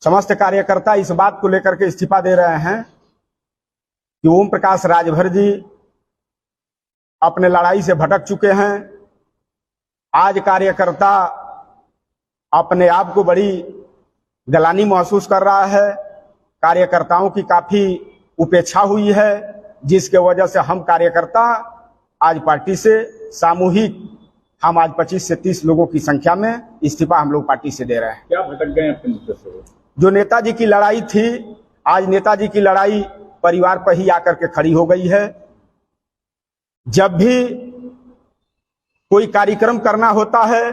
समस्त कार्यकर्ता इस बात को लेकर के इस्तीफा दे रहे हैं कि ओम प्रकाश राजभर जी अपने लड़ाई से भटक चुके हैं। आज कार्यकर्ता अपने आप को बड़ी गलानी महसूस कर रहा है। कार्यकर्ताओं की काफी उपेक्षा हुई है, जिसके वजह से हम कार्यकर्ता आज पार्टी से सामूहिक हम आज 25 से 30 लोगों की संख्या में इस्तीफा हम लोग पार्टी से दे रहे हैं। क्या भटक गए अपने मुद्दे से? जो नेताजी की लड़ाई थी, आज नेताजी की लड़ाई परिवार पर ही आकर के खड़ी हो गई है। जब भी कोई कार्यक्रम करना होता है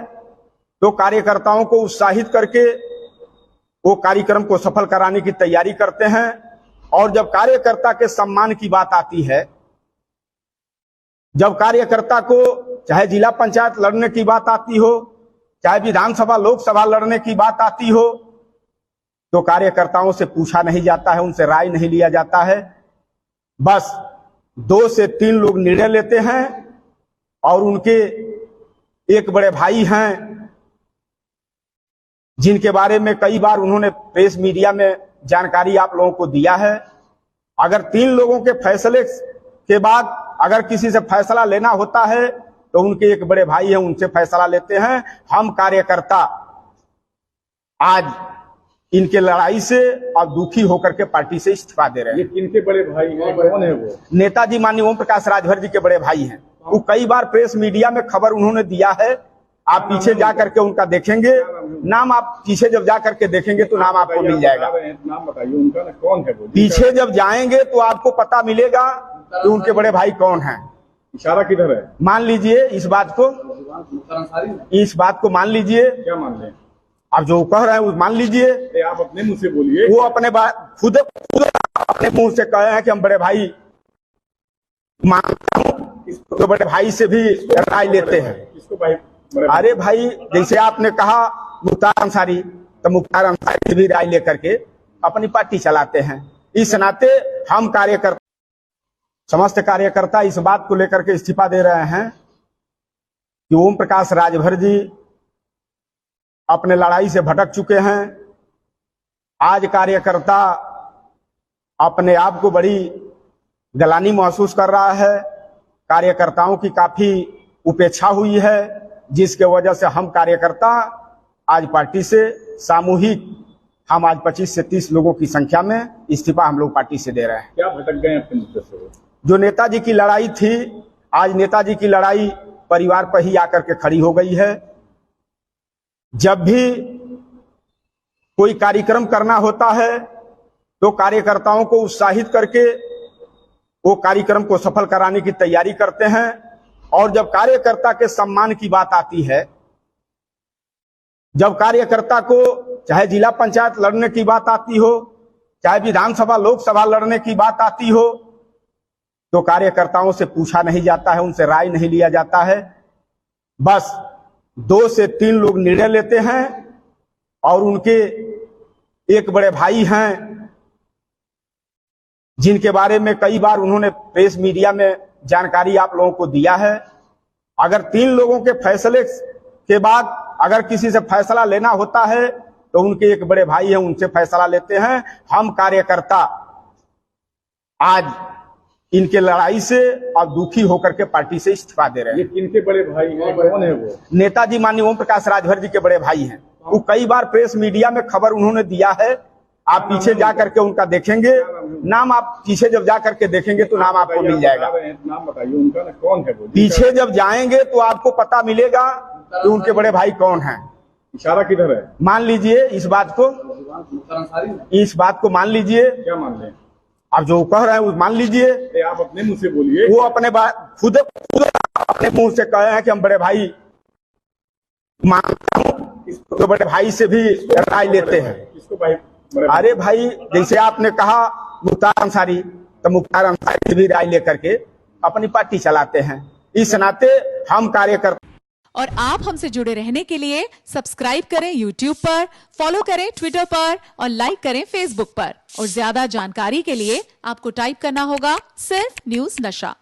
तो कार्यकर्ताओं को उत्साहित करके वो कार्यक्रम को सफल कराने की तैयारी करते हैं। और जब कार्यकर्ता के सम्मान की बात आती है, जब कार्यकर्ता को चाहे जिला पंचायत लड़ने की बात आती हो, चाहे विधानसभा लोकसभा लड़ने की बात आती हो, तो कार्यकर्ताओं से पूछा नहीं जाता है, उनसे राय नहीं लिया जाता है। बस 2 से 3 लोग निर्णय लेते हैं और उनके एक बड़े भाई हैं जिनके बारे में कई बार उन्होंने प्रेस मीडिया में जानकारी आप लोगों को दिया है। अगर 3 लोगों के फैसले के बाद अगर किसी से फैसला लेना होता है तो उनके एक बड़े भाई हैं, उनसे फैसला लेते हैं। हम कार्यकर्ता आज इनके लड़ाई से और दुखी होकर के पार्टी से इस्तीफा दे रहे हैं। ये किनके बड़े भाई हैं? कौन है वो? नेताजी माननीय ओम प्रकाश राजभर जी के बड़े भाई हैं। वो कई बार प्रेस मीडिया में खबर उन्होंने दिया है। आप पीछे जा करके उनका देखेंगे नाम, आप पीछे जब जा करके देखेंगे तो नाम आपको मिल जाएगा। नाम बताइए उनका ना, कौन है वो? पीछे जब जाएंगे तो आपको पता मिलेगा कि उनके बड़े भाई कौन हैं। इशारा किधर है? मान लीजिए इस बात को मान लीजिए। क्या मान लें? आप जो कह रहे हैं वो मान लीजिए। आप अपने मुंह से बोलिए। वो अपने खुद अपने मुंह से कहे हैं कि हम बड़े भाई मानता हूँ, तो बड़े भाई से भी राय लेते हैं। किसको भाई? अरे भाई, जैसे आपने कहा मुख्तार अंसारी, तो मुख्तार अंसारी से भी राय लेकर के अपनी पार्टी चलाते हैं। इस नाते हम कार्यकर्ता समस्त कार्यकर्ता इस बात को लेकर के इस्तीफा दे रहे हैं कि ओम प्रकाश राजभर जी अपने लड़ाई से भटक चुके हैं। आज कार्यकर्ता अपने आप को बड़ी गलानी महसूस कर रहा है। कार्यकर्ताओं की काफी उपेक्षा हुई है, जिसके वजह से हम कार्यकर्ता आज पार्टी से सामूहिक हम आज 25 से 30 लोगों की संख्या में इस्तीफा हम लोग पार्टी से दे रहे हैं। क्या भटक गए अपने मुद्दे से? जो नेताजी की लड़ाई थी, आज नेताजी की लड़ाई परिवार पर ही आकर के खड़ी हो गई है। जब भी कोई कार्यक्रम करना होता है तो कार्यकर्ताओं को उत्साहित करके वो कार्यक्रम को सफल कराने की तैयारी करते हैं। और जब कार्यकर्ता के सम्मान की बात आती है, जब कार्यकर्ता को चाहे जिला पंचायत लड़ने की बात आती हो, चाहे विधानसभा लोकसभा लड़ने की बात आती हो, तो कार्यकर्ताओं से पूछा नहीं जाता है, उनसे राय नहीं लिया जाता है। बस 2 से 3 लोग निर्णय लेते हैं और उनके एक बड़े भाई हैं जिनके बारे में कई बार उन्होंने प्रेस मीडिया में जानकारी आप लोगों को दिया है। अगर 3 लोगों के फैसले के बाद अगर किसी से फैसला लेना होता है तो उनके एक बड़े भाई हैं, उनसे फैसला लेते हैं। हम कार्यकर्ता आज इनके लड़ाई से और दुखी होकर के पार्टी से इस्तीफा दे रहे हैं। ये किनके बड़े भाई हैं? कौन है वो? नेताजी माननीय ओम प्रकाश राजभर जी के बड़े भाई हैं। वो कई बार प्रेस मीडिया में खबर उन्होंने दिया है। आप पीछे जा करके उनका देखेंगे नाम, आप पीछे जब जा करके देखेंगे तो नाम आपको मिल जाएगा। नाम बताइए उनका ना, कौन है वो? पीछे जब जाएंगे तो आपको पता मिलेगा कि उनके बड़े भाई कौन हैं। इशारा किधर है? मान लीजिए इस बात को मान लीजिए। क्या मान लें? आप जो कह रहे हैं वो मान लीजिए। आप अपने मुंह से बोलिए। वो अपने खुद अपने मुंह से कहे हैं कि हम बड़े भाई मानता हूँ, तो बड़े भाई से भी राय लेते हैं। किसको भाई? अरे भाई, जैसे आपने कहा मुख्तार अंसारी, तो मुख्तार अंसारी से भी राय लेकर के अपनी पार्टी चलाते हैं। इस नाते हम कार्यकर्ता। और आप हमसे जुड़े रहने के लिए सब्सक्राइब करें YouTube पर, फॉलो करें Twitter पर और लाइक करें Facebook पर। और ज्यादा जानकारी के लिए आपको टाइप करना होगा सिर्फ न्यूज़ नशा।